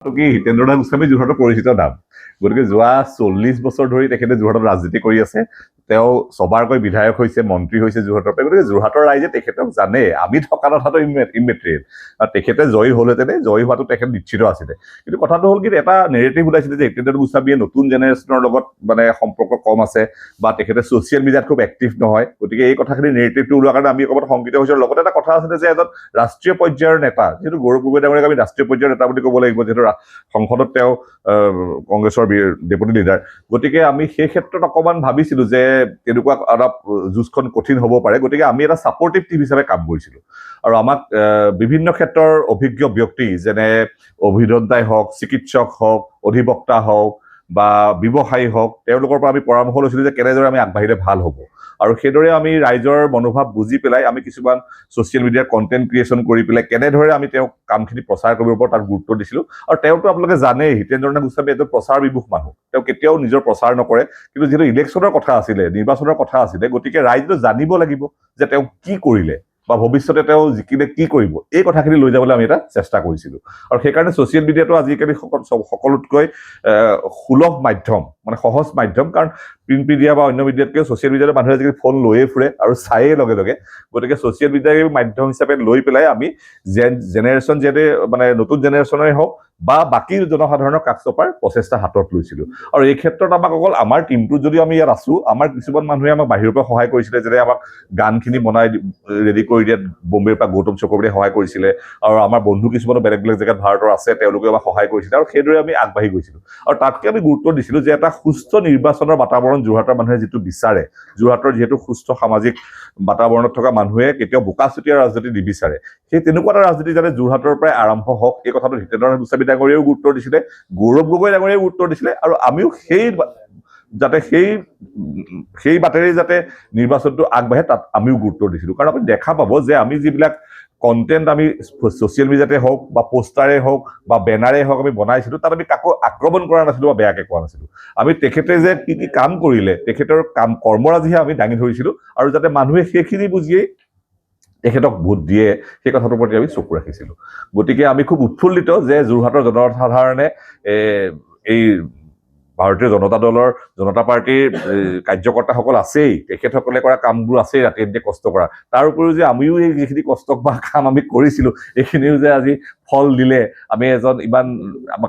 কথাটো কি হিতেন্দ্ৰ নাথ গোস্বামী যোৰহাটৰ পৰিচিত নাম গতিকে যোৱা 40 বছৰ ধৰি তেখেতে যোৰহাটত ৰাজনীতি কৰি আছে তেওঁ সবাৰকৈ বিধায়ক হৈছে মন্ত্ৰী হৈছে যোৰহাটৰ পৰা গতিকে যোৰহাটৰ ৰাইজে তেখেতক জানে আমি থকা কথাটো ইমেটেৰিয়েল আৰু তেখেতে জয়ী হলহেঁতেনে জয়ী হোৱাটো তেখেত নিশ্চিত আছিলে কিন্তু কথাটো হ'ল কি এটা নেৰেটিভ ওলাইছিলে যে হিতেন্দ্ৰ নাথ গোস্বামীয়ে নতুন জেনেৰেশ্যনৰ লগত মানে সম্পৰ্ক কম আছে বা তেখেতে ছচিয়েল মিডিয়াত খুব এক্টিভ নহয় গতিকে এই কথাখিনি নেৰেটিভটো ওলোৱাৰ কাৰণে আমি অকণমান শংকিত হৈছোঁ লগতে এটা কথা আছিলে যে এজন ৰাষ্ট্ৰীয় পৰ্যায়ৰ নেতা যিহেতু গৌৰৱ গগৈ ডাঙৰীয়াক আমি ৰাষ্ট্ৰীয় পৰ্যায়ৰ নেতা বুলি ক'ব লাগিব যিহেতু সংসদত তেওঁ কংগ্ৰেছৰ ডেপুটি লিডাৰ গতিকে আমি সেই ক্ষেত্ৰত অকণমান ভাবিছিলো যে তেনেকুৱা অলপ যুঁজখন কঠিন হ'ব পাৰে গতিকে আমি এটা ছাপৰ্টিভ টিম হিচাপে কাম কৰিছিলো আৰু আমাক বিভিন্ন ক্ষেত্ৰৰ অভিজ্ঞ ব্যক্তি যেনে অভিযন্তাই হওক চিকিৎসক হওক অধিবক্তা হওক বা ব্যৱসায়ী হওক তেওঁলোকৰ পৰা আমি পৰামৰ্শ লৈছিলো যে কেনেদৰে আমি আগবাঢ়িলে ভাল হ'ব আৰু সেইদৰে আমি ৰাইজৰ মনোভাৱ বুজি পেলাই আমি কিছুমান ছচিয়েল মিডিয়াৰ কণ্টেণ্ট ক্ৰিয়েশ্যন কৰি পেলাই কেনেদৰে আমি তেওঁক কামখিনি প্ৰচাৰ কৰিব পাৰোঁ তাত গুৰুত্ব দিছিলোঁ আৰু তেওঁতো আপোনালোকে জানেই হিতেন্দ্ৰ নাথ গোস্বামী এজন প্ৰচাৰ বিমুখ মানুহ তেওঁ কেতিয়াও নিজৰ প্ৰচাৰ নকৰে কিন্তু যিহেতু ইলেকশ্যনৰ কথা আছিলে নিৰ্বাচনৰ কথা আছিলে গতিকে ৰাইজে জানিব লাগিব যে তেওঁ কি কৰিলে বা ভৱিষ্যতে তেওঁ জিকিলে কি কৰিব এই কথাখিনি লৈ যাবলৈ আমি এটা চেষ্টা কৰিছিলোঁ আৰু সেইকাৰণে ছচিয়েল মিডিয়াটো আজিকালি সকলোতকৈ সুলভ মাধ্যম মানে সহজ মাধ্যম কাৰণ প্ৰিণ্ট মিডিয়া বা অন্য মিডিয়াতকৈ ছচিয়েল মিডিয়াত মানুহে আজিকালি ফোন লৈয়ে ফুৰে আৰু চায়ে লগে লগে গতিকে ছচিয়েল মিডিয়াৰ মাধ্যম হিচাপে লৈ পেলাই আমি জেনেৰেশ্যন যিহেতু মানে নতুন জেনেৰেশ্যনেই হওক বা বাকী জনসাধাৰণৰ কাষ চপাৰ প্ৰচেষ্টা হাতত লৈছিলোঁ আৰু এই ক্ষেত্ৰত আমাক অকল আমাৰ টিমটোত যদি আমি ইয়াত আছো আমাৰ কিছুমান মানুহে আমাক বাহিৰৰ পৰা সহায় কৰিছিলে যেনে আমাক গানখিনি বনাই ৰেডি কৰি দিয়াত বম্বেৰ পৰা গৌতম চক্ৰৱৰ্তীয়ে সহায় কৰিছিলে আৰু আমাৰ বন্ধু কিছুমানো বেলেগ বেলেগ জেগাত ভাৰতৰ আছে তেওঁলোকে আমাক সহায় কৰিছিলে আৰু সেইদৰে আমি আগবাঢ়ি গৈছিলোঁ আৰু তাতকৈ আমি গুৰুত্ব দিছিলোঁ যে এটা সুস্থ নিৰ্বাচনৰ বাতাবৰণ যোৰহাটৰ মানুহে যিটো বিচাৰে যোৰহাটৰ যিহেতু সুস্থ সামাজিক বাতাবৰণত থকা মানুহে কেতিয়াও বোকাচুতীয়া ৰাজনীতি নিবিচাৰে সেই তেনেকুৱা এটা ৰাজনীতি যাতে যোৰহাটৰ পৰাই আৰম্ভ হওক এই কথাটো হিতেন্দ্ৰ নাথ গোস্বামী ডাঙৰীয়াও গুৰুত্ব দিছিলে গৌৰৱ গগৈ ডাঙৰীয়াও গুৰুত্ব দিছিলে আৰু আমিও যাতে সেই বাটেৰে যাতে নিৰ্বাচনটো আগবাঢ়ে তাত আমিও গুৰুত্ব দিছিলোঁ কাৰণ আপুনি দেখা পাব যে আমি যিবিলাক কণ্টেণ্ট আমি ছচিয়েল মিডিয়াতে হওক বা পোষ্টাৰে হওক বা বেনাৰে হওক আমি বনাইছিলোঁ তাত আমি কাকো আক্ৰমণ কৰা নাছিলোঁ বা বেয়াকৈ কোৱা নাছিলোঁ আমি তেখেতে যে কি কি কাম কৰিলে তেখেতৰ কৰ্মৰাজিহে আমি দাঙি ধৰিছিলোঁ আৰু যাতে মানুহে সেইখিনি বুজিয়েই তেখেতক ভোট দিয়ে সেই কথাটোৰ প্ৰতি আমি চকু ৰাখিছিলোঁ গতিকে আমি খুব উৎফুল্লিত যে যোৰহাটৰ জনসাধাৰণে এই ভাৰতীয় জনতা দলৰ জনতা পাৰ্টীৰ কাৰ্যকৰ্তাসকল আছেই তেখেতসকলে কৰা কামবোৰ আছেই ৰাতি ৰাতি কষ্ট কৰা তাৰ উপৰিও যে আমিও এই যিখিনি কষ্ট বা কাম আমি কৰিছিলোঁ এইখিনিও যে আজি ফল দিলে আমি এজন ইমান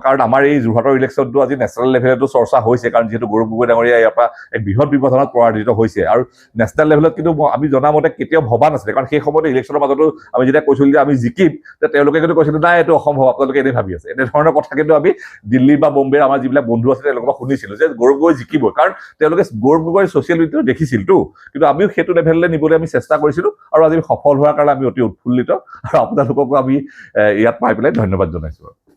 কাৰণ আমাৰ এই যোৰহাটৰ ইলেকশ্যনটো আজি নেশ্যনেল লেভেলতো চৰ্চা হৈছে কাৰণ যিহেতু গৌৰৱ গগৈ ডাঙৰীয়া ইয়াৰ পৰা এক বৃহৎ ব্যৱধানত পৰাজিত হৈছে আৰু নেশ্যনেল লেভেলত কিন্তু আমি জনামতে কেতিয়াও ভবা নাছিলে কাৰণ সেই সময়তে ইলেকশ্যনৰ মাজতো আমি যেতিয়া কৈছিলোঁ যে আমি জিকিম তেওঁলোকে কিন্তু কৈছিলোঁ নাই এইটো অসম্ভৱ আপোনালোকে এনেই ভাবি আছে এনেধৰণৰ কথা কিন্তু আমি দিল্লী বা বম্বেৰ আমাৰ যিবিলাক বন্ধু আছে তেওঁলোকৰ শুনিছিলোঁ যে গৌৰৱ গগৈ জিকিব কাৰণ তেওঁলোকে গৌৰৱ গগৈ ছচিয়েল মিডিয়াত দেখিছিলতো কিন্তু আমিও সেইটো লেভেললৈ নিবলৈ আমি চেষ্টা কৰিছিলোঁ আৰু আজি সফল হোৱাৰ কাৰণে আমি অতি উৎফুল্লিত আৰু আপোনালোককো আমি ইয়াত পাই পেলাই ধন্যবাদ জনাইছোঁ